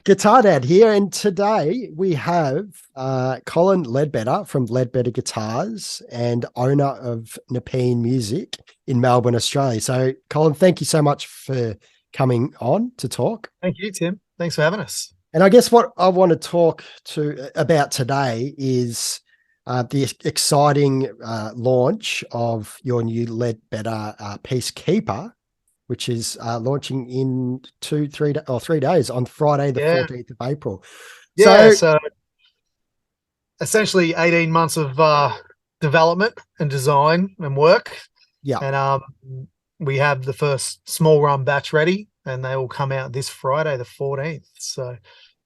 Guitar Dad here, and today we have Colin Leadbetter from Leadbetter Guitars and owner of Nepean Music in Melbourne, Australia. So, Colin, thank you so much for coming on to talk. Thank you, Tim. Thanks for having us. And I guess what I want to talk about today is the exciting launch of your new Leadbetter Peacekeeper, which is launching in 3 days on Friday, the Yeah. 14th of April. Yeah. So essentially 18 months of development and design and work. Yeah. And we have the first small run batch ready, and they will come out this Friday, the 14th. So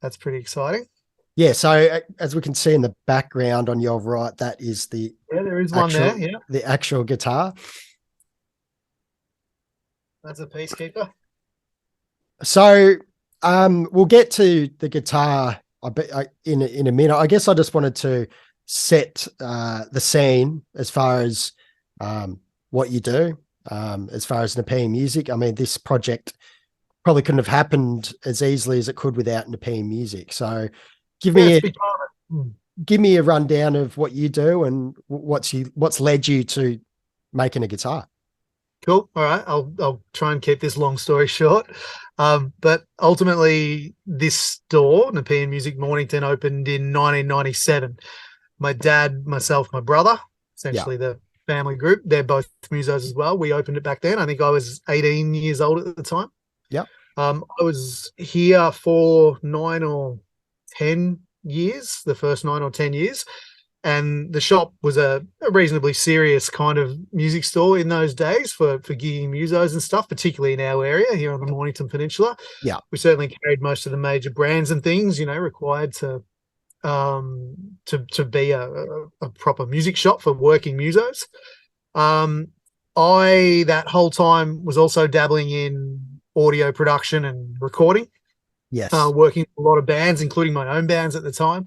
that's pretty exciting. Yeah. So as we can see in the background on your right, that is there is one there. Yeah. the actual guitar. That's a Peacekeeper. So we'll get to the guitar in a minute. I guess I just wanted to set the scene as far as what you do, as far as Nepean Music. I mean, this project probably couldn't have happened as easily as it could without Nepean Music. So give me a rundown of what you do and what's led you to making a guitar. Cool. All right. I'll try and keep this long story short. But ultimately, this store, Nepean Music Mornington, opened in 1997. My dad, myself, my brother, essentially the family group, they're both musos as well. We opened it back then. I think I was 18 years old at the time. Yeah. I was here for 9 or 10 years, the first 9 or 10 years. And the shop was a reasonably serious kind of music store in those days for gigging musos and stuff, particularly in our area here on the Mornington Peninsula. Yeah. We certainly carried most of the major brands and things, required to be a proper music shop for working musos. I, that whole time, was also dabbling in audio production and recording. Yes. Working with a lot of bands, including my own bands at the time,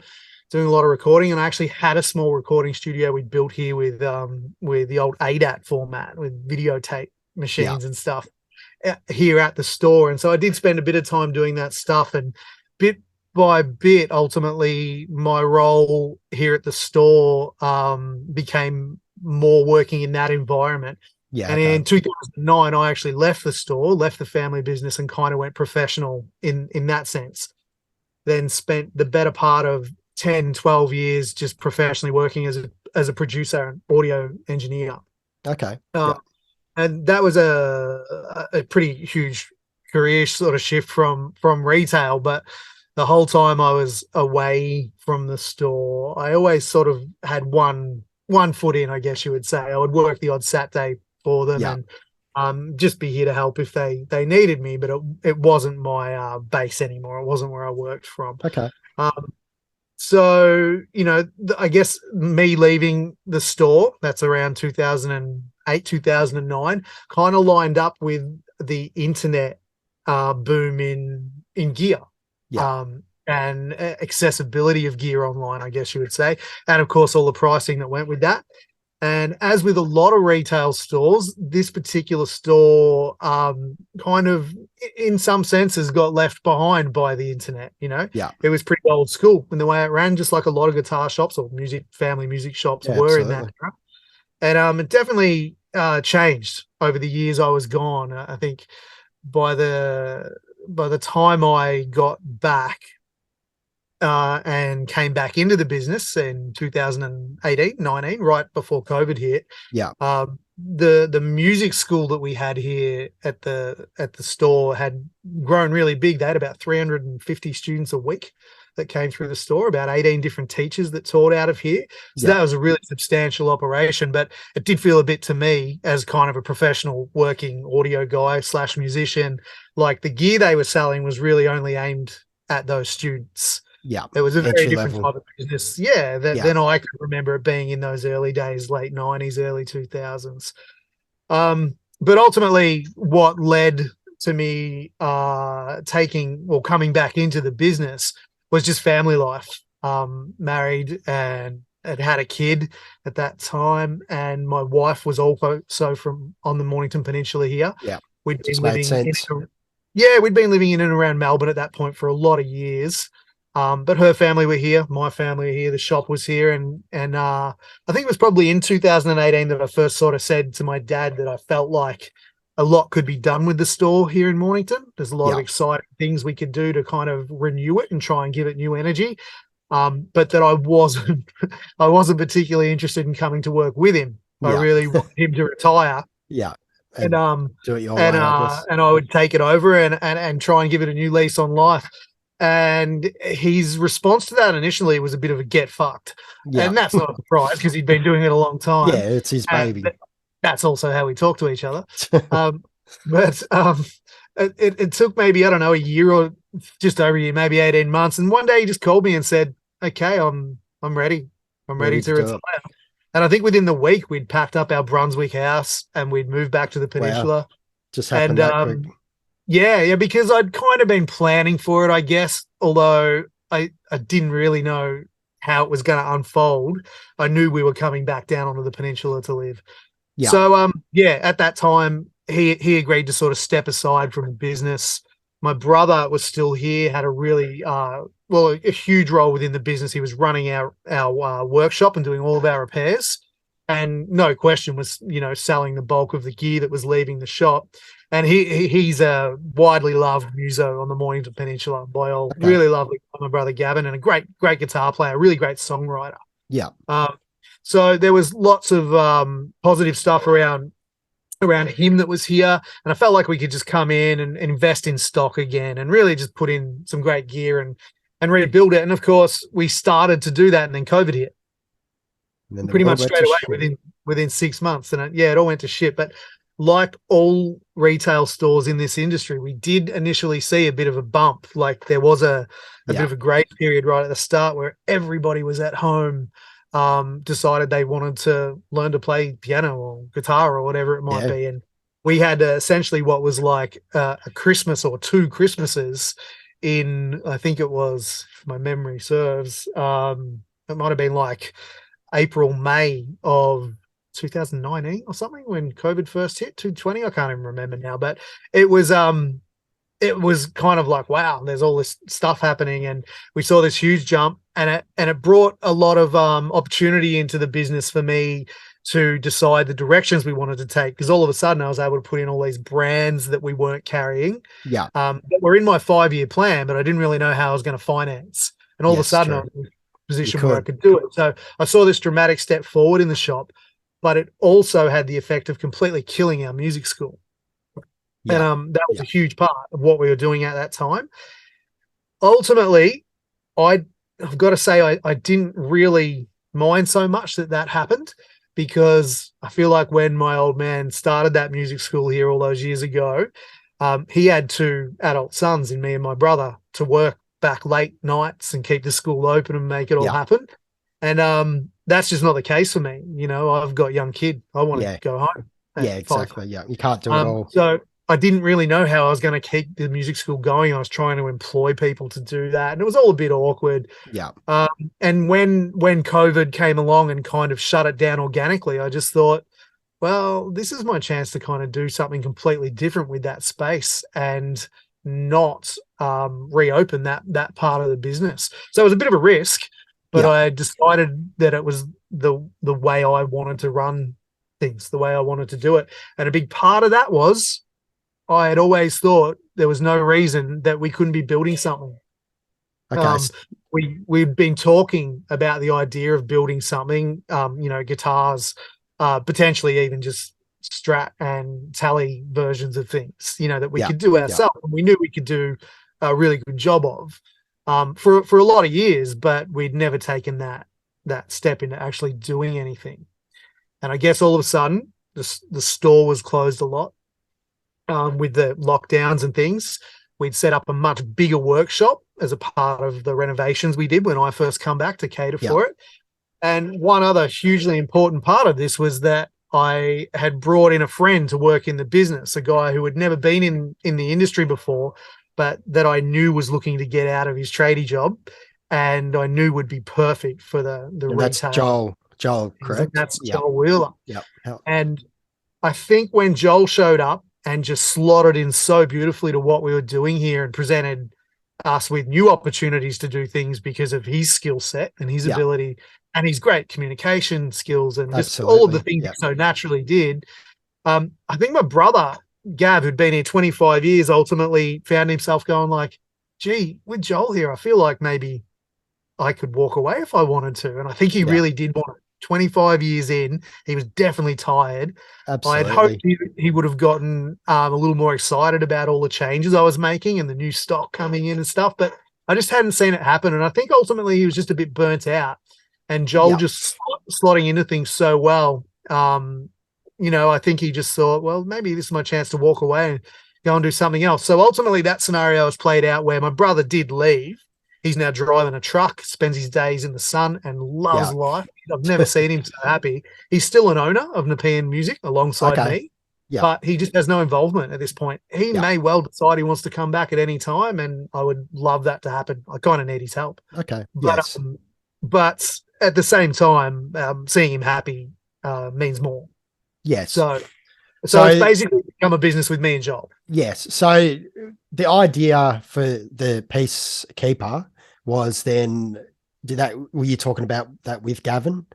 doing a lot of recording. And I actually had a small recording studio we built here with the old ADAT format with videotape machines and stuff here at the store. And so I did spend a bit of time doing that stuff, and bit by bit, ultimately, my role here at the store became more working in that environment. Yeah. And in 2009, I actually left the store, left the family business, and kind of went professional in that sense. Then spent the better part of 10, 12 years just professionally working as a producer and audio engineer. Okay. And that was a pretty huge career sort of shift from retail. But the whole time I was away from the store, I always sort of had one foot in, I guess you would say. I would work the odd Saturday for them and just be here to help if they needed me. But it wasn't my base anymore. It wasn't where I worked from. Okay. So, I guess me leaving the store, that's around 2008, 2009, kind of lined up with the internet boom in gear. And accessibility of gear online, I guess you would say. And of course, all the pricing that went with that. And as with a lot of retail stores, this particular store kind of, in some senses, got left behind by the internet. It was pretty old school in the way it ran, just like a lot of guitar shops or family music shops were in that era. And it definitely changed over the years I was gone. I think by the time I got back and came back into the business in 2018, 19, right before COVID hit. Yeah. The music school that we had here at the store had grown really big. They had about 350 students a week that came through the store, about 18 different teachers that taught out of here. So that was a really substantial operation, but it did feel a bit to me, as kind of a professional working audio guy / musician, like the gear they were selling was really only aimed at those students. Yeah. It was a very different type of business. Than I could remember it being in those early days, late 90s, early 2000s. But ultimately, what led to me coming back into the business was just family life. Married and had a kid at that time, and my wife was also from on the Mornington Peninsula here. Yeah. We'd been living Yeah, we'd been living in and around Melbourne at that point for a lot of years. But her family were here, my family were here, the shop was here, and I think it was probably in 2018 that I first sort of said to my dad that I felt like a lot could be done with the store here in Mornington. There's a lot of exciting things we could do to kind of renew it and try and give it new energy. But that I wasn't I wasn't particularly interested in coming to work with him. I really wanted him to retire. Yeah. And do it your way, I guess. and I would take it over and try and give it a new lease on life. And his response to that initially was a bit of a get fucked. Yeah. And that's not a surprise because he'd been doing it a long time. Yeah, it's his baby. That's also how we talk to each other. But it took maybe, I don't know, a year or just over a year, maybe 18 months. And one day he just called me and said, okay, I'm ready. I'm ready to retire. And I think within the week we'd packed up our Brunswick house and we'd moved back to the peninsula. Wow. Just happened that quick. Yeah, because I'd kind of been planning for it, I guess, although I didn't really know how it was going to unfold. I knew we were coming back down onto the peninsula to live. Yeah. So at that time he agreed to sort of step aside from the business. My brother was still here, had a really a huge role within the business. He was running our workshop and doing all of our repairs, and no question was, selling the bulk of the gear that was leaving the shop. And he's a widely loved muso on the Mornington Peninsula by all. Okay. Really lovely, my brother Gavin, and a great guitar player, really great songwriter. Yeah. So there was lots of positive stuff around him that was here, and I felt like we could just come in and invest in stock again and really just put in some great gear and rebuild it. And of course, we started to do that, and then COVID hit. Pretty much straight away within 6 months, and it all went to shit. But like all retail stores in this industry, we did initially see a bit of a bump. Like there was a bit of a grace period right at the start where everybody was at home, decided they wanted to learn to play piano or guitar or whatever it might be. And we had essentially what was like a Christmas or 2 Christmases in, I think it was, if my memory serves, it might have been like April, May of 2019 or something when COVID first hit, 2020. I can't even remember now, but it was kind of like, wow, there's all this stuff happening, and we saw this huge jump, and it brought a lot of opportunity into the business for me to decide the directions we wanted to take, because all of a sudden I was able to put in all these brands that we weren't carrying. Yeah. That were in my 5-year plan, but I didn't really know how I was going to finance. And all of a sudden I was in a position where I could do it. So I saw this dramatic step forward in the shop, but it also had the effect of completely killing our music school. Yeah. And that was a huge part of what we were doing at that time. Ultimately, I've got to say I didn't really mind so much that happened, because I feel like when my old man started that music school here all those years ago, he had 2 adult sons in me and my brother to work back late nights and keep the school open and make it all happen. And that's just not the case for me. I've got a young kid. I want to go home. Yeah, exactly. Yeah, you can't do it all. So I didn't really know how I was going to keep the music school going. I was trying to employ people to do that, and it was all a bit awkward. Yeah. And when COVID came along and kind of shut it down organically, I just thought, well, this is my chance to kind of do something completely different with that space and not reopen that part of the business. So it was a bit of a risk, but I decided that it was the way I wanted to run things, the way I wanted to do it. And a big part of that was I had always thought there was no reason that we couldn't be building something. Okay. We'd been talking about the idea of building something, guitars, potentially even just Strat and Tally versions of things, that we could do ourselves. And we knew we could do a really good job of for a lot of years, but we'd never taken that step into actually doing anything. And I guess all of a sudden the store was closed a lot. With the lockdowns and things, we'd set up a much bigger workshop as a part of the renovations we did when I first come back to cater for it. And one other hugely important part of this was that I had brought in a friend to work in the business, a guy who had never been in the industry before, but that I knew was looking to get out of his tradie job, and I knew would be perfect for the retail. That's Joel, correct? That's Joel Wheeler. Yeah. And I think when Joel showed up and just slotted in so beautifully to what we were doing here and presented us with new opportunities to do things because of his skill set and his ability and his great communication skills and just all of the things he so naturally did. I think my brother, Gav, who'd been here 25 years, ultimately found himself going like, gee, with Joel here, I feel like maybe I could walk away if I wanted to. And I think he really did want it. 25 years in, he was definitely tired. Absolutely. I had hoped he would have gotten a little more excited about all the changes I was making and the new stock coming in and stuff, but I just hadn't seen it happen. And I think ultimately he was just a bit burnt out. And Joel just slotting into things so well. I think he just thought, well, maybe this is my chance to walk away and go and do something else. So ultimately that scenario was played out where my brother did leave. He's now driving a truck, spends his days in the sun and loves life. I've never seen him so happy. He's still an owner of Nepean Music alongside me, but he just has no involvement at this point. He may well decide he wants to come back at any time, and I would love that to happen. I kind of need his help. Okay. But at the same time, seeing him happy means more. Yes. So it's basically become a business with me and Joel. Yes. So the idea for the Peacekeeper was then, were you talking about that with Gavin?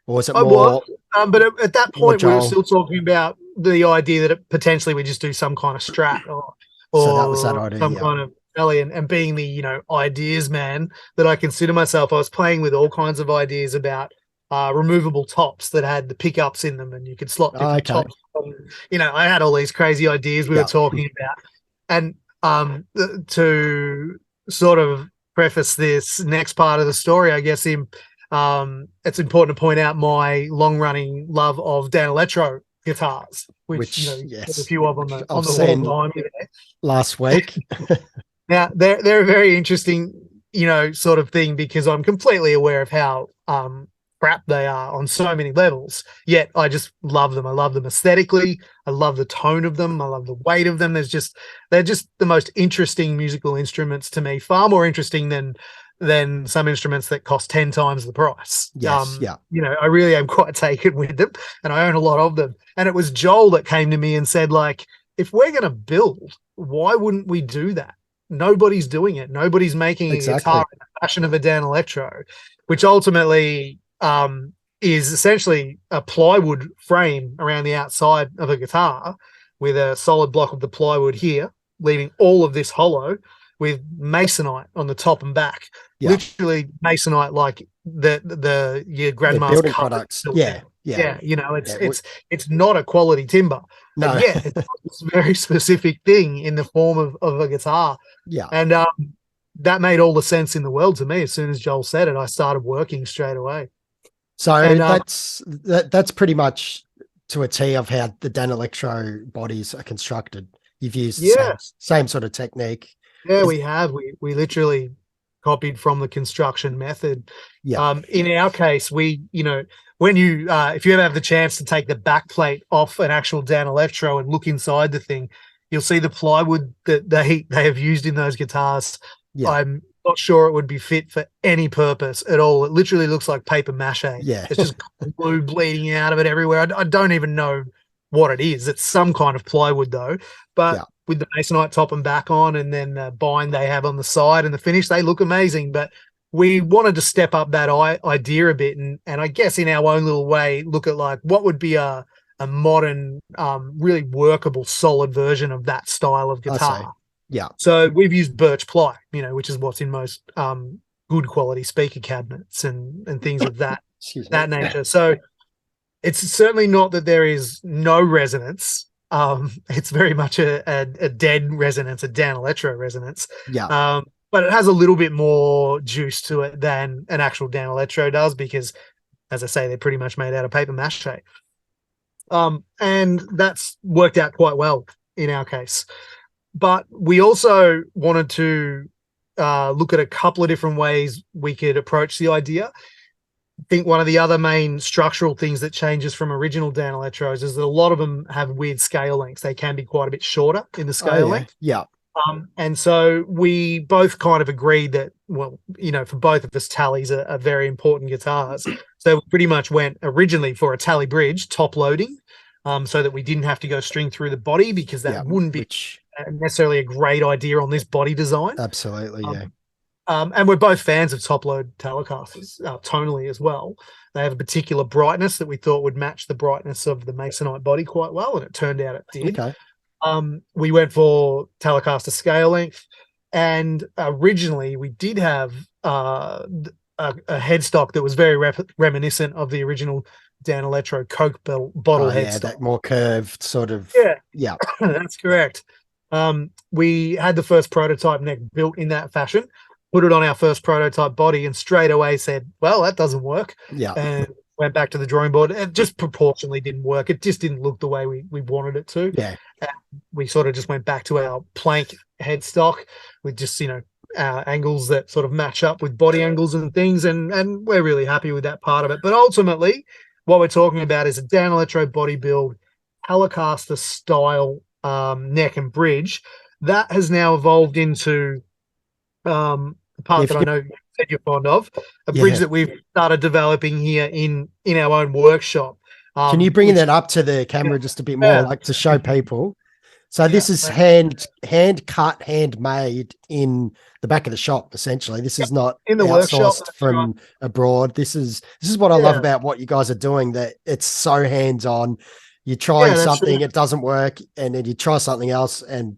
Or was it more? But at that point, we were still talking about the idea that potentially we just do some kind of strat or so that was that idea, some kind of and being the, ideas man that I consider myself, I was playing with all kinds of ideas about removable tops that had the pickups in them and you could slot different tops. I had all these crazy ideas we were talking about. And to sort of preface this next part of the story, I guess it's important to point out my long-running love of Danelectro guitars, which there's a few of them on the wall behind me there. Last week. Now, they're a very interesting, sort of thing because I'm completely aware of how crap they are on so many levels, yet I just love them. I love them aesthetically. I love the tone of them. I love the weight of them. They're just the most interesting musical instruments to me, far more interesting than some instruments that cost 10 times the price. Yes, I really am quite taken with them and I own a lot of them. And it was Joel that came to me and said, like, if we're going to build, why wouldn't we do that? Nobody's doing it. Nobody's making a guitar in the fashion of a Danelectro, which ultimately is essentially a plywood frame around the outside of a guitar with a solid block of the plywood here, leaving all of this hollow with masonite on the top and back. Literally masonite, like your grandma's building products. It's not a quality timber. No. But it's a very specific thing in the form of a guitar. And that made all the sense in the world to me. As soon as Joel said it, I started working straight away. So that's pretty much to a T of how the Danelectro bodies are constructed. You've used the same sort of technique. Yeah, we have. We literally copied from the construction method. In our case, when you if you ever have the chance to take the back plate off an actual Danelectro and look inside the thing, you'll see the plywood that they have used in those guitars. I'm not sure it would be fit for any purpose at all. It literally looks like paper mache. It's just glue bleeding out of it everywhere. I don't even know what it is. It's some kind of plywood though, but with the masonite top and back on, and then the bind they have on the side and the finish, they look amazing. But we wanted to step up that idea a bit, and I guess in our own little way, look at like what would be a modern, really workable, solid version of that style of guitar. So we've used birch ply, which is what's in most good quality speaker cabinets and things of that nature. So it's certainly not that there is no resonance. It's very much a dead resonance, a Danelectro resonance. But it has a little bit more juice to it than an actual Danelectro does because, as I say, they're pretty much made out of paper mache. And that's worked out quite well in our case. But we also wanted to look at a couple of different ways we could approach the idea. I think one of the other main structural things that changes from original Danelectros is that a lot of them have weird scale lengths. They can be quite a bit shorter in the scale length. And so we both kind of agreed that, well, for both of us, tallies are very important guitars. So we pretty much went originally for a tally bridge, top loading, so that we didn't have to go string through the body, because that Yeah, wouldn't be which necessarily a great idea on this body design. absolutely, yeah. And we're both fans of top load Telecasters tonally as well. They have a particular brightness that we thought would match the brightness of the Masonite body quite well, and it turned out it did. Okay. We went for Telecaster scale length, and originally we did have a headstock that was very reminiscent of the original Danelectro Coke bottle Oh, yeah, headstock. that more curved sort of. Yeah, Yeah. that's correct. We had the first prototype neck built in that fashion, put it on our first prototype body, and straight away said, well, that doesn't work. Yeah. And went back to the drawing board. It just proportionally didn't work. It just didn't look the way we wanted it to. Yeah. And we sort of just went back to our plank headstock with just, angles that sort of match up with body angles and things. And we're really happy with that part of it. But ultimately, what we're talking about is a Danelectro body build, Telecaster style neck and bridge that has now evolved into the part that I know you said you're fond of, a bridge that we've started developing here in our own workshop. Can you bring that up to the camera just a bit more, like to show people? So this is hand cut, handmade in the back of the shop. Essentially, this is not in the outsourced workshop from abroad. This is what I love about what you guys are doing. That it's so hands on. You're trying something, it doesn't work, and then you try something else and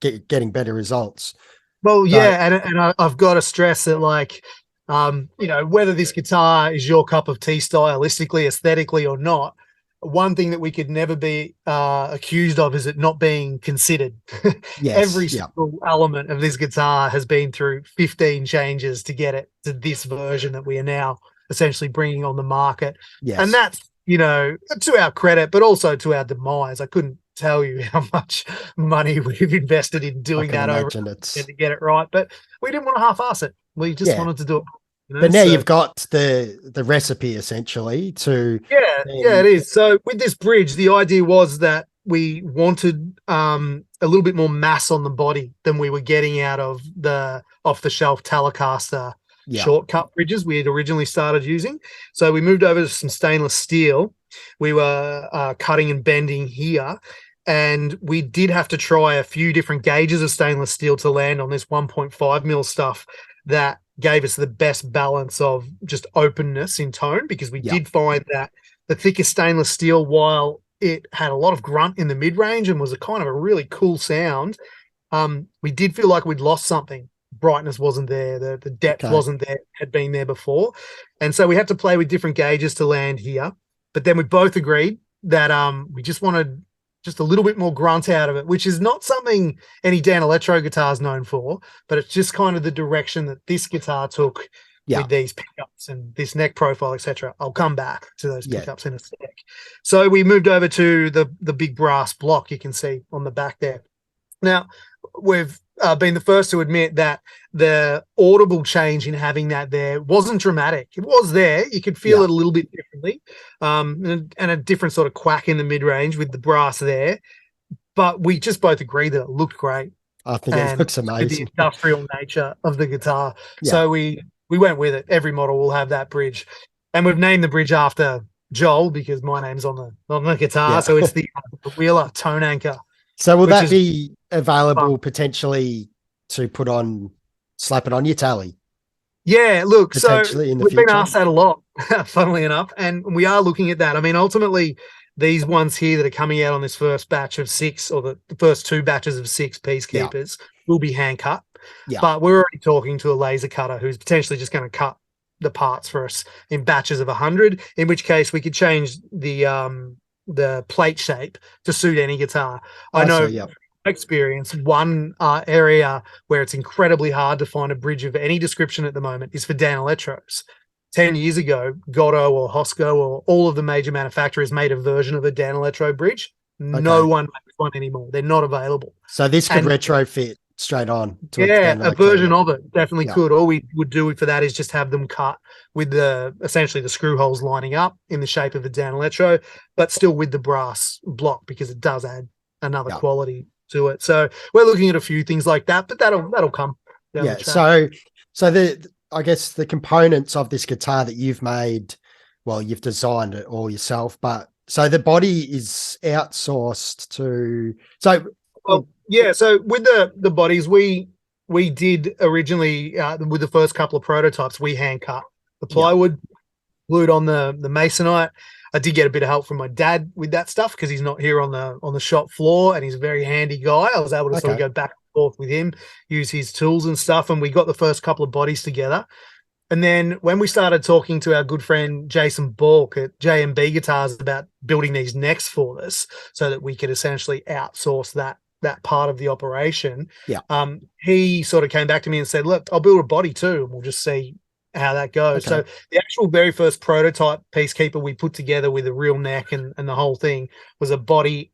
getting better results. Well, and I've got to stress that, like, whether this guitar is your cup of tea stylistically, aesthetically, or not, one thing that we could never be accused of is it not being considered. Yes, every single element of this guitar has been through 15 changes to get it to this version that we are now essentially bringing on the market. Yes. And that's, to our credit, but also to our demise. I couldn't tell you how much money we've invested in doing that over to get it right, but we didn't want to half-ass it. We just wanted to do it. But now you've got the recipe essentially to it is. So with this bridge, the idea was that we wanted a little bit more mass on the body than we were getting out of the off-the-shelf Telecaster shortcut bridges we had originally started using. So we moved over to some stainless steel. We were cutting and bending here, and we did have to try a few different gauges of stainless steel to land on this 1.5 mil stuff that gave us the best balance of just openness in tone, because we did find that the thicker stainless steel, while it had a lot of grunt in the mid-range and was a kind of a really cool sound, we did feel like we'd lost something. Brightness wasn't there, the depth wasn't there, had been there before. And so we had to play with different gauges to land here. But then we both agreed that we just wanted just a little bit more grunt out of it, which is not something any Danelectro guitar is known for, but it's just kind of the direction that this guitar took with these pickups and this neck profile, etc. I'll come back to those pickups in a sec. So we moved over to the big brass block you can see on the back there. Now, we've been the first to admit that the audible change in having that there wasn't dramatic. It was there. You could feel it a little bit differently, and a different sort of quack in the mid-range with the brass there. But we just both agreed that it looked great. I think it looks amazing. The industrial nature of the guitar. So we went with it. Every model will have that bridge. And we've named the bridge after Joel because my name's on the guitar. So it's the Wheeler Tone Anchor. So will that be available potentially to slap it on your tally? Yeah, look, so we've been asked that a lot, funnily enough, and we are looking at that. I mean, ultimately, these ones here that are coming out on this first batch of 6, or the first 2 batches of 6 Peacekeepers, will be hand cut. But we're already talking to a laser cutter who's potentially just going to cut the parts for us in batches of 100, in which case we could change the plate shape to suit any guitar. I know experience, one area where it's incredibly hard to find a bridge of any description at the moment is for Danelectros. 10 years ago, Gotto or Hosco or all of the major manufacturers made a version of a Danelectro bridge. No one makes one anymore. They're not available. So this could retrofit straight on to a version of it definitely could. All we would do for that is just have them cut with essentially the screw holes lining up in the shape of a Danelectro, but still with the brass block, because it does add another quality to it. So we're looking at a few things like that, but that'll come down the track. So I guess the components of this guitar that you've made, well, you've designed it all yourself, but So the body is outsourced to. So Well, yeah. So with the bodies, we did originally with the first couple of prototypes, we hand cut the plywood, glued on the masonite. I did get a bit of help from my dad with that stuff because he's not here on the shop floor, and he's a very handy guy. I was able to sort of go back and forth with him, use his tools and stuff, and we got the first couple of bodies together. And then when we started talking to our good friend Jason Balk at J&B Guitars about building these necks for us so that we could essentially outsource that part of the operation, he sort of came back to me and said, look, I'll build a body too, and we'll just see how that goes. So the actual very first prototype Peacekeeper we put together with a real neck and the whole thing was a body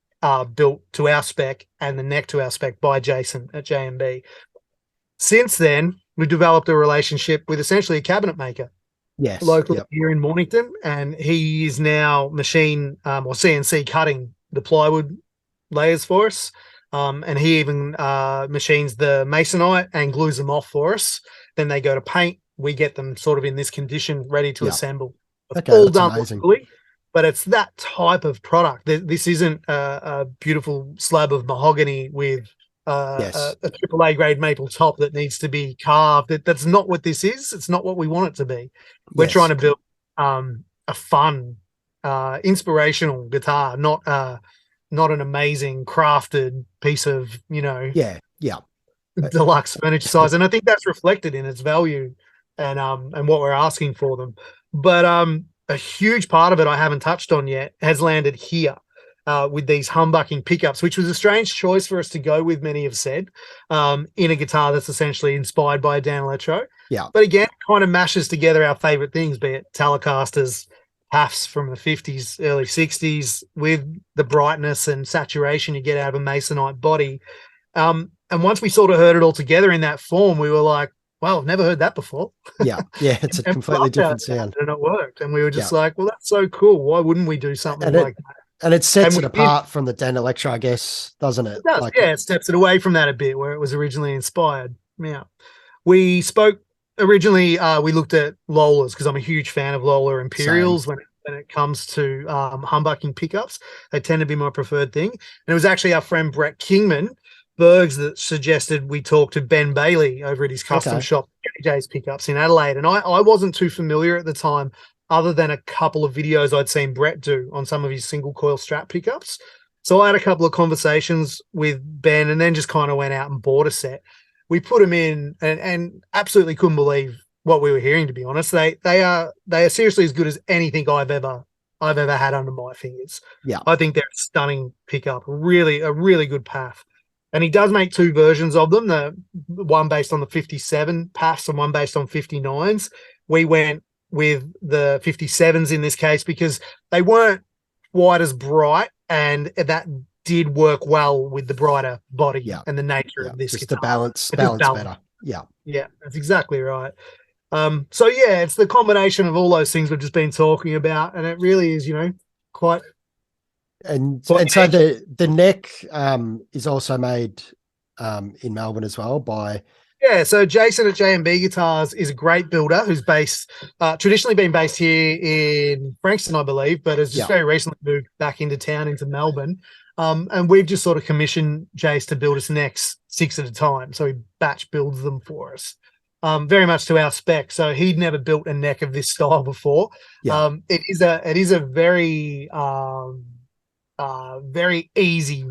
built to our spec and the neck to our spec by Jason at J&B. Since then, we developed a relationship with essentially a cabinet maker locally here in Mornington, and he is now machine or CNC cutting the plywood layers for us. And he even machines the masonite and glues them off for us. Then they go to paint. We get them sort of in this condition, ready to assemble. All done locally, but it's that type of product. This isn't a beautiful slab of mahogany with a AAA grade maple top that needs to be carved. That's not what this is. It's not what we want it to be. We're trying to build a fun, inspirational guitar, not an amazing crafted piece of, deluxe furniture size. And I think that's reflected in its value and what we're asking for them. But a huge part of it I haven't touched on yet has landed here with these humbucking pickups, which was a strange choice for us to go with, many have said, in a guitar that's essentially inspired by a Danelectro. But again, it kind of mashes together our favorite things, be it Telecasters, Halfs from the 50s, early 60s, with the brightness and saturation you get out of a masonite body. And once we sort of heard it all together in that form, we were like, wow, I've never heard that before. It's a completely different sound. And it worked. And we were just like, well, that's so cool. Why wouldn't we do something like that? And it sets it apart from the Danelectro, I guess, doesn't it? It does, it steps it away from that a bit where it was originally inspired. Yeah. We spoke originally, we looked at Lolas because I'm a huge fan of Lola Imperials when it comes to humbucking pickups. They tend to be my preferred thing. And it was actually our friend Brett Kingman Bergs that suggested we talk to Ben Bailey over at his custom shop, J's Pickups in Adelaide. And I wasn't too familiar at the time, other than a couple of videos I'd seen Brett do on some of his single coil strap pickups. So I had a couple of conversations with Ben and then just kind of went out and bought a set. We put them in and absolutely couldn't believe what we were hearing, to be honest. They are seriously as good as anything I've ever had under my fingers. I think they're a stunning pickup, a really good path. And he does make two versions of them, the one based on the 57 paths and one based on 59s. We went with the 57s in this case because they weren't quite as bright, and that did work well with the brighter body and the nature of this guitar. The balance better. Yeah, that's exactly right. So yeah, it's the combination of all those things we've just been talking about, and it really is, quite. And so the neck is also made in Melbourne as well by. Yeah, so Jason at J&B Guitars is a great builder who's based, traditionally been based here in Frankston, I believe, but has just very recently moved back into town, into Melbourne. And we've just sort of commissioned Jace to build us necks 6 at a time. So he batch builds them for us, very much to our spec. So he'd never built a neck of this style before. It is a very, very easy,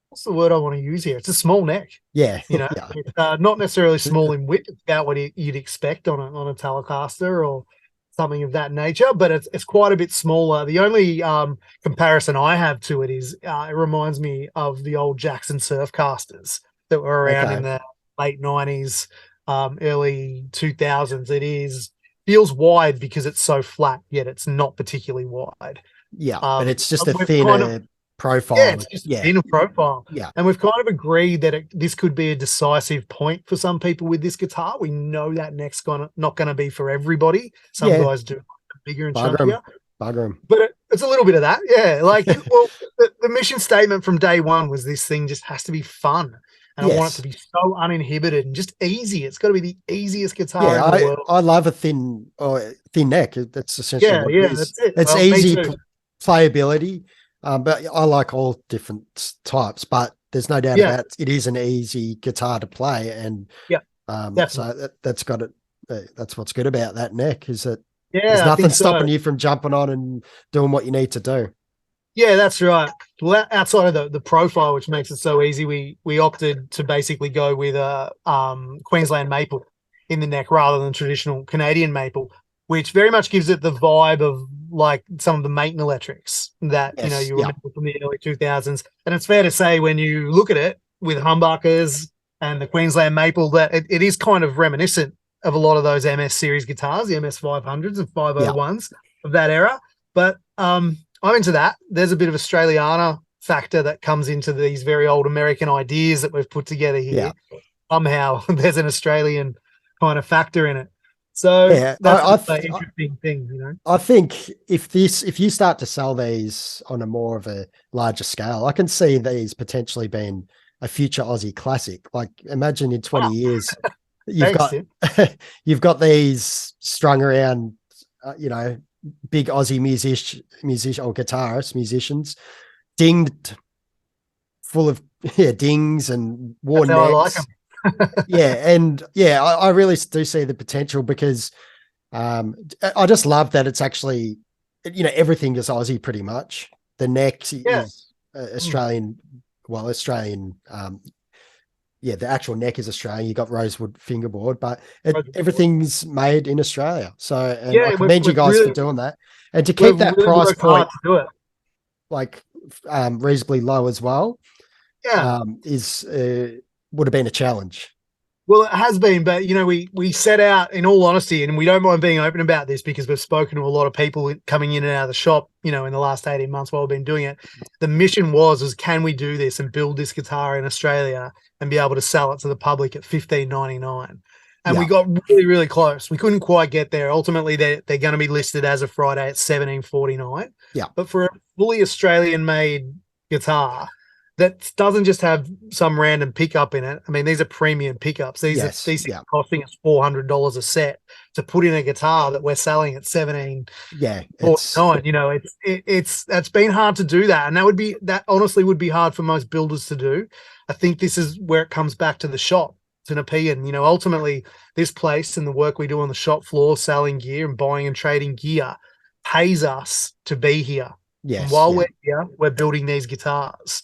what's the word I want to use here? It's a small neck. It's not necessarily small in width. It's about what you'd expect on a Telecaster or something of that nature, but it's quite a bit smaller. The only comparison I have to it is it reminds me of the old Jackson Surfcasters that were around in the late 90s, early 2000s. Feels wide because it's so flat, yet it's not particularly wide. But it's just a thinner profile. Yeah, it's just a thinner profile. And we've kind of agreed that this could be a decisive point for some people with this guitar. We know that neck's not going to be for everybody. Some guys do bigger and chunkier. Bugger 'em. But it's a little bit of that. Yeah, like, well, the mission statement from day one was this thing just has to be fun. And I want it to be so uninhibited and just easy. It's got to be the easiest guitar in the world. I love a thin neck. That's essentially what it is. That's it. It's easy. playability. But I like all different types, but there's no doubt Yeah, about it is an easy guitar to play. And yeah, so definitely. that's got it. That's what's good about that neck is that there's Yeah, I nothing think so. stopping you from jumping on and doing what you need to do. Yeah, that's right. Well, outside of the profile, which makes it so easy, we opted to basically go with a Queensland maple in the neck rather than traditional Canadian maple, which very much gives it the vibe of like some of the Maton electrics that Yes. you Yeah. remember from the early 2000s. And it's fair to say when you look at it with humbuckers and the Queensland maple that it is kind of reminiscent of a lot of those MS series guitars, the MS 500s and Yeah. 501s of that era. But I'm into that. There's a bit of Australiana factor that comes into these very old American ideas that we've put together Yeah. here. Somehow there's an Australian kind of factor in it. So Yeah. that's an interesting thing, I think if you start to sell these on a more of a larger scale, I can see these potentially being a future Aussie classic. Like imagine in 20 Wow. years, you've Thanks, got Tim. you've got these strung around, big Aussie musician or guitarists, musicians, dinged full of dings and That's worn how I like them. necks. Yeah, and yeah, I really do see the potential because I just love that it's actually, everything is Aussie pretty much. The neck Yeah. is Australian, Australian. The actual neck is Australian. You got rosewood fingerboard, but everything's made in Australia. So, and I Yeah, commend you guys for doing that, and to keep we've that really price worked hard point to do it. like reasonably low as well. Yeah. Is would have been a challenge. Well, it has been, but we set out in all honesty, and we don't mind being open about this because we've spoken to a lot of people coming in and out of the shop, in the last 18 months while we've been doing it. The mission was can we do this and build this guitar in Australia and be able to sell it to the public at $15.99? And we Yeah, got really, really close. We couldn't quite get there. Ultimately, they're going to be listed as of Friday at $17.49. yeah, But for a fully Australian made guitar, that doesn't just have some random pickup in it. I mean, these are premium pickups. These yes, things yeah, are costing us $400 a set to put in a guitar that we're selling at 17 yeah. It's 49. That's been hard to do that, and that honestly would be hard for most builders to do. I think this is where it comes back to the shop, to Nepean. Ultimately, this place and the work we do on the shop floor, selling gear and buying and trading gear, pays us to be here. And yes, while yeah, we're here, we're building these guitars.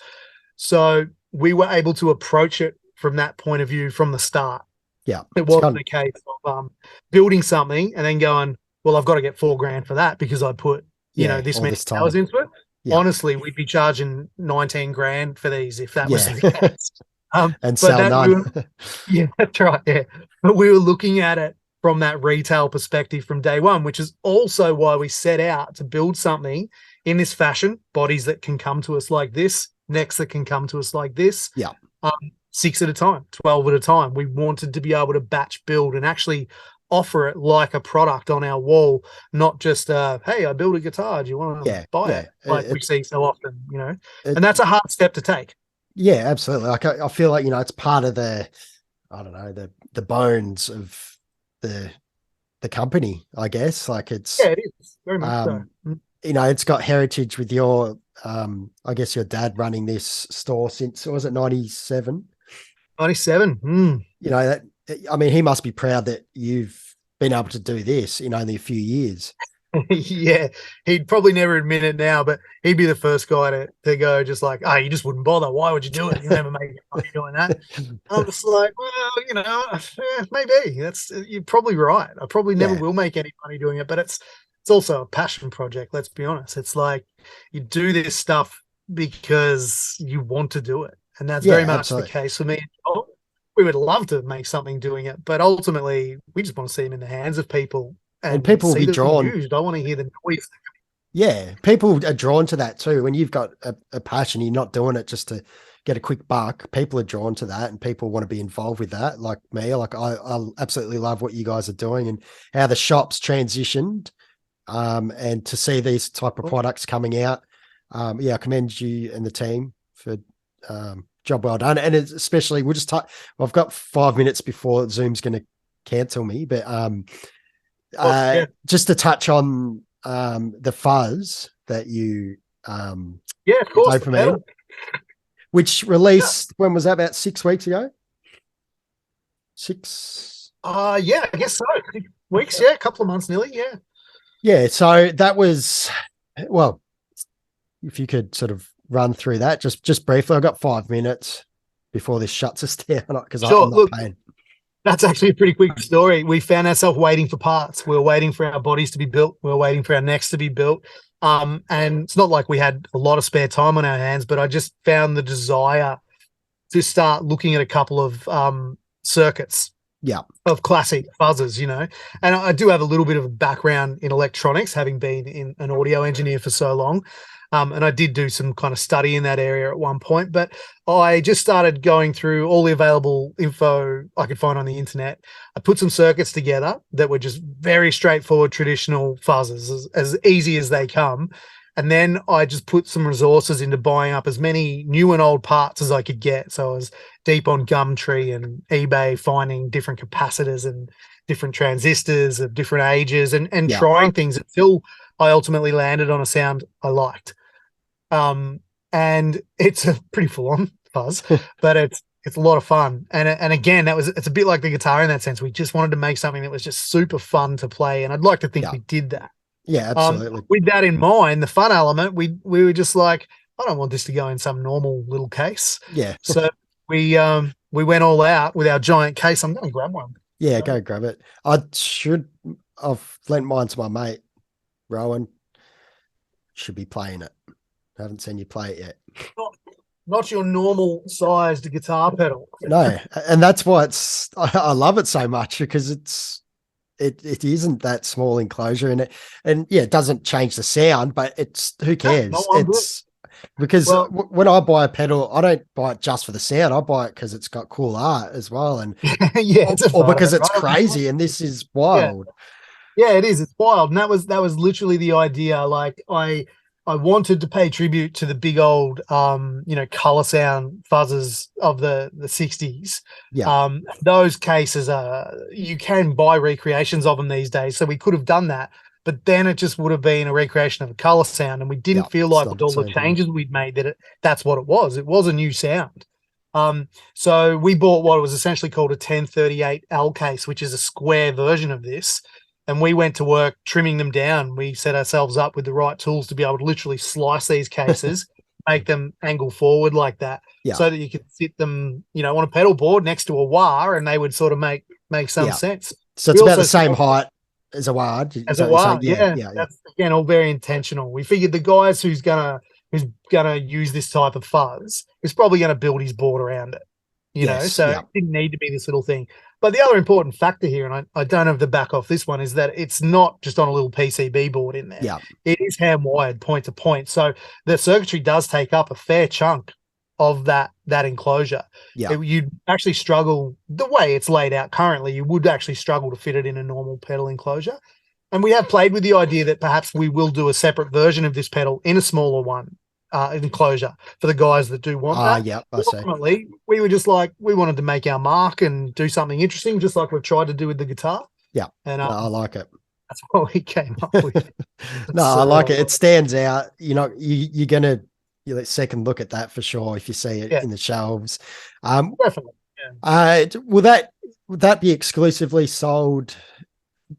So we were able to approach it from that point of view from the start. yeah. It It's wasn't kind a case of building something and then going, well, I've got to get $4,000 for that because I put, yeah, this all many this hours time. into it. Yeah, Honestly, we'd be charging $19,000 for these if that was yeah, the case. and But sell none. yeah, that's right. Yeah. But we were looking at it from that retail perspective from day one, which is also why we set out to build something in this fashion, bodies that can come to us like this, necks that can come to us like this, Yeah, 6 at a time, 12 at a time. We wanted to be able to batch build and actually offer it like a product on our wall, not just, hey, I built a guitar. Do you want to yeah, buy yeah. it? Like we see so often, It, and that's a hard step to take. yeah, absolutely. Like I feel like it's part of I don't know, the bones of the the company. I guess like Yeah, it is very much so. um, it's got heritage with your I guess your dad running this store since was it 97? 97. Mm. That I mean, he must be proud that you've been able to do this in only a few years. Yeah, he'd probably never admit it now, but he'd be the first guy to go just like, oh, you just wouldn't bother. Why would you do it? You'll never make money doing that. And I'm just like, well, maybe you're probably right. I probably never Yeah, will make any money doing it, but it's also a passion project. Let's be honest. It's like you do this stuff because you want to do it, and that's yeah, very much the absolutely. case for me. Oh, we would love to make something doing it, but ultimately, we just want to see them in the hands of people And and people will see be them drawn. used. I want to hear the noise. Yeah, people are drawn to that too. When you've got a passion, you're not doing it just to get a quick buck. People are drawn to that, and people want to be involved with that. Like me, like I absolutely love what you guys are doing and how the shop's transitioned. And to see these type of products coming out, I commend you and the team for job well done. And it's especially we'll just I've got 5 minutes before Zoom's going to cancel me, but Yeah. just to touch on the fuzz that you Yeah, of course. Dopamine, which released, when was that? About 6 weeks ago? Yeah, I guess so. 6 weeks, yeah, a couple of months nearly, yeah. Yeah, so that was, well, if you could sort of run through that just briefly. I've got 5 minutes before this shuts us down because Sure. I'm not Look, paying. that's actually a pretty quick story. We found ourselves waiting for parts. We were waiting for our bodies to be built. We were waiting for our necks to be built. And it's not like we had a lot of spare time on our hands, but I just found the desire to start looking at a couple of circuits of classic fuzzers, you know. And I do have a little bit of a background in electronics, having been in an audio engineer for so long. And I did do some kind of study in that area at one point, but I just started going through all the available info I could find on the internet. I put some circuits together that were just very straightforward, traditional fuzzers, as easy as they come. And then I just put some resources into buying up as many new and old parts as I could get. So I was deep on Gumtree and eBay, finding different capacitors and different transistors of different ages and trying things until I ultimately landed on a sound I liked. And it's a pretty full-on fuzz, but it's a lot of fun. And again, it's a bit like the guitar in that sense. We just wanted to make something that was just super fun to play, and I'd like to think we did that. Yeah, absolutely. With that in mind, the fun element, we were just like, I don't want this to go in some normal little case. Yeah. So we went all out with our giant case. I'm going to grab one. Yeah, go grab it. I've lent mine to my mate, Rowan. Should be playing it. I haven't seen you play it yet. Not your normal sized guitar pedal. No, and that's why I love it so much, because it isn't that small enclosure in it, and yeah, it doesn't change the sound, but who cares? It's because when I buy a pedal, I don't buy it just for the sound. I buy it because it's got cool art as well, and or because it's crazy. And this is wild. Yeah, it is. It's wild, and that was literally the idea. Like I wanted to pay tribute to the big old, color sound fuzzers of the 60s. Yeah. Those cases you can buy recreations of them these days. So we could have done that, but then it just would have been a recreation of a color sound. And we didn't feel like with all the changes we'd made that's what it was. It was a new sound. So we bought what was essentially called a 1038L case, which is a square version of this. And we went to work trimming them down. We set ourselves up with the right tools to be able to literally slice these cases, make them angle forward like that, so that you could sit them, on a pedal board next to a wah, and they would sort of make some sense. So it's about the same height as a wah. That's again all very intentional. We figured the guys who's gonna use this type of fuzz is probably gonna build his board around it. It didn't need to be this little thing. But the other important factor here, and I don't have the back off this one, is that it's not just on a little PCB board in there. Yeah. It is hand wired point to point. So the circuitry does take up a fair chunk of that enclosure. Yeah. You'd actually struggle, the way it's laid out currently, you would actually struggle to fit it in a normal pedal enclosure. And we have played with the idea that perhaps we will do a separate version of this pedal in a smaller one. Enclosure for the guys that do want that. Yeah, ultimately, we were just like, we wanted to make our mark and do something interesting, just like we've tried to do with the guitar. Yeah, and I like it. That's what we came up with. I like it. It stands out. You're gonna second look at that for sure if you see it in the shelves. Definitely. Would that be exclusively sold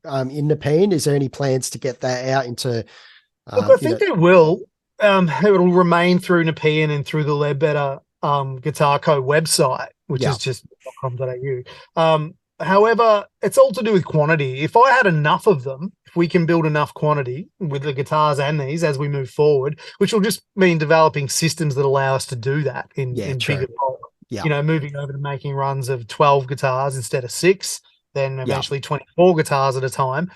in Nepean? Is there any plans to get that out into? Look, I think it will. It'll remain through Nepean and through the Leadbetter Guitar Co website, which is just .com.au. However, it's all to do with quantity. If I had enough of them, if we can build enough quantity with the guitars and these as we move forward, which will just mean developing systems that allow us to do that in bigger bulk. Moving over to making runs of 12 guitars instead of 6, then eventually 24 guitars at a time.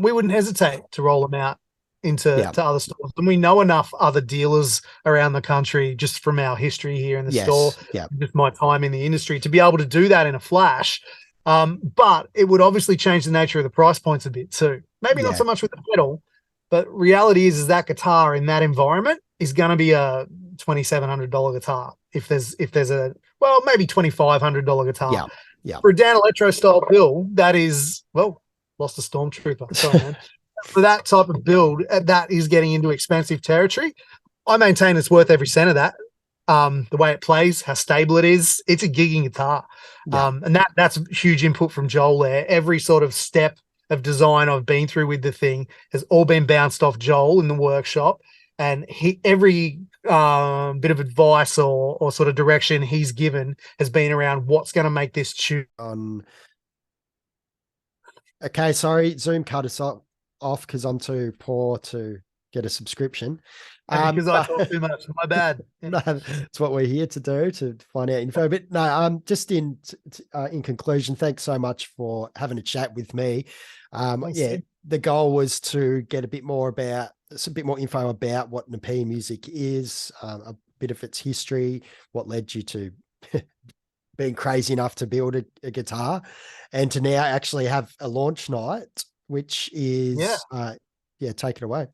We wouldn't hesitate to roll them out into other stores, and we know enough other dealers around the country just from our history here in the store, just my time in the industry, to be able to do that in a flash. But it would obviously change the nature of the price points a bit too. Maybe not so much with the pedal, but reality is that guitar in that environment is going to be a $2,700 guitar. If there's a maybe $2,500 guitar. For a Danelectro style bill, that is lost a stormtrooper. Sorry, man. for that type of build, that is getting into expensive territory. I maintain it's worth every cent of that. The way it plays, how stable it is, it's a gigging guitar. Yeah. And that's huge input from Joel there. Every sort of step of design I've been through with the thing has all been bounced off Joel in the workshop. And every bit of advice or sort of direction he's given has been around what's going to make this tune. Okay, sorry, Zoom cut us off because I'm too poor to get a subscription. Because I talk too much. My bad. No, it's what we're here to do, to find out info. But no, just in conclusion, thanks so much for having a chat with me. Yeah, the goal was to get a bit more info about what Nepean music is, a bit of its history, what led you to being crazy enough to build a guitar, and to now actually have a launch night, which is take it away.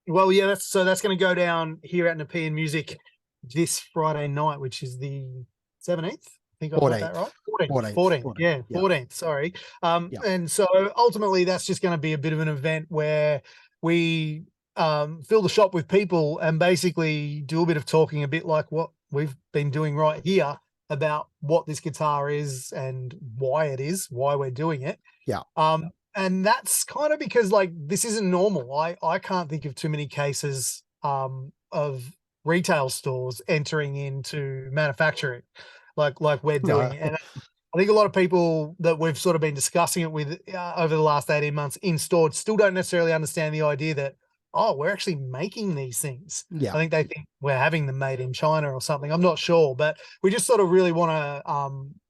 Well, yeah, that's going to go down here at Nepean Music this Friday night, which is the 17th. I think I got that right. 14th. Yeah, 14th. Sorry. And so ultimately that's just going to be a bit of an event where we fill the shop with people and basically do a bit of talking, a bit like what we've been doing right here about what this guitar is and why it is, why we're doing it. Yeah. And that's kind of because like this isn't normal. I can't think of too many cases of retail stores entering into manufacturing like we're doing. And I think a lot of people that we've sort of been discussing it with over the last 18 months in store still don't necessarily understand the idea that, oh, we're actually making these things. Yeah. I think they think we're having them made in China or something. I'm not sure, but we just sort of really want to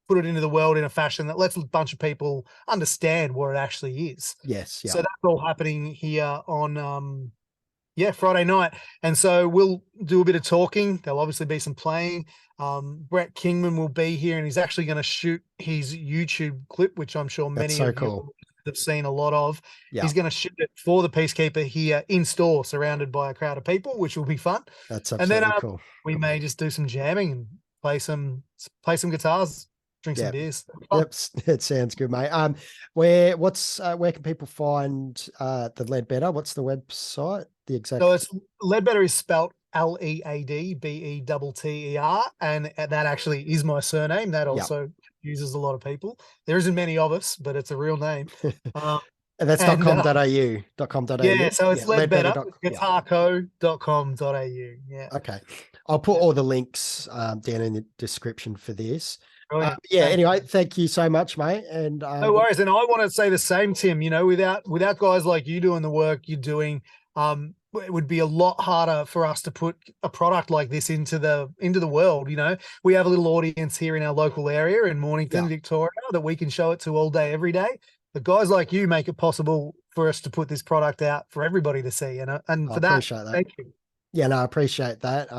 put it into the world in a fashion that lets a bunch of people understand what it actually is. Yes. Yeah. So that's all happening here on Friday night. And so we'll do a bit of talking. There'll obviously be some playing. Brett Kingman will be here and he's actually going to shoot his YouTube clip, which I'm sure many of you have seen a lot of. Yeah. He's going to shoot it for the Peacekeeper here in store, surrounded by a crowd of people, which will be fun. That's absolutely cool. We may just do some jamming and play some guitars, drink some beers. Yep, it sounds good, mate. Where can people find the Leadbetter? What's the website? The exact. So it's Leadbetter is spelt Leadbetter, and that actually is my surname. That also uses a lot of people. There isn't many of us, but it's a real name. And that's .com.au. Yeah, so it's Leadbetter, guitarco.com.au. Yeah. Okay. I'll put all the links down in the description for this. Anyway, thank you so much, mate. And no worries. And I want to say the same, Tim. You know, without guys like you doing the work you're doing, it would be a lot harder for us to put a product like this into the world. You know, we have a little audience here in our local area in Mornington, Victoria, that we can show it to all day, every day. The guys like you make it possible for us to put this product out for everybody to see. And for that, thank you. Yeah, no, I appreciate that.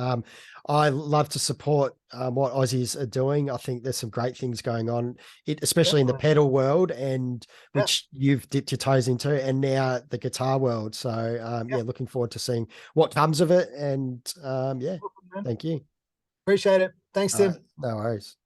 I love to support what Aussies are doing. I think there's some great things going on, especially in the pedal world, and which you've dipped your toes into, and now the guitar world. So looking forward to seeing what comes of it. And thank you. Appreciate it. Thanks, Tim. No worries.